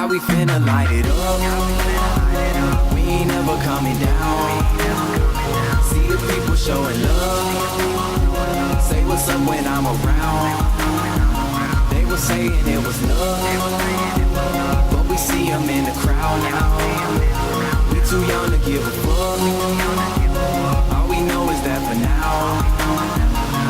We finna light it up. We ain't never coming down. See the people showing love. Say what's up when I'm around. They were saying it was love, but we see them in the crowd now. We too young to give a fuck. All we know is that for now.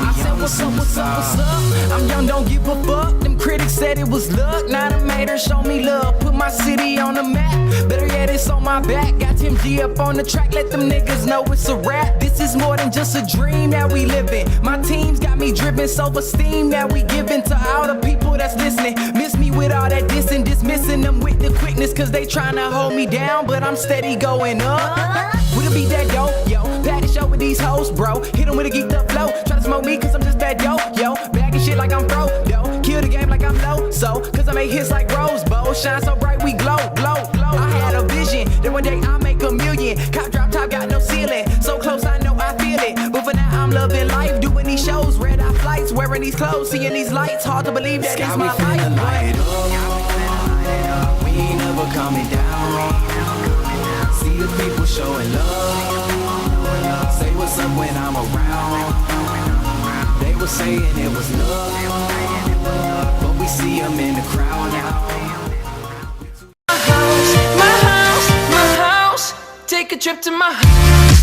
I said what's up, what's up, what's up? I'm young, don't give a fuck. Them critics said it was luck. Now the haters show me love. Put my city on the map. Better yet, it's on my back. Got Tim G up on the track. Let them niggas know it's a rap. This is more than just a dream that we living. My team's got me driven, self-esteem that we giving to all the people that's listening. Miss me with all that dissing, dismissing them with the quickness, cause they tryna hold me down, but I'm steady going up. Would it be that dope, yo? Pack the show with these hoes, bro. Hit them with a geeked up flow. Try to smoke me cause I'm just that yo. Bagging shit like I'm pro, yo. Kill the game like I'm low, so cause I make hits like Rose Bowl. Shine so bright we glow. I had a vision that one day I'll make a million. Cop drop top got no ceiling, so close I know I feel it. But for now I'm loving life, doing these shows, red eye flights, wearing these clothes, seeing these lights. Hard to believe that it's my life. Light it up. We ain't never coming down. See the people showing love. Say what's up when I'm around. They were saying it was love, but we see them in the crowd now. My house, take a trip to my house.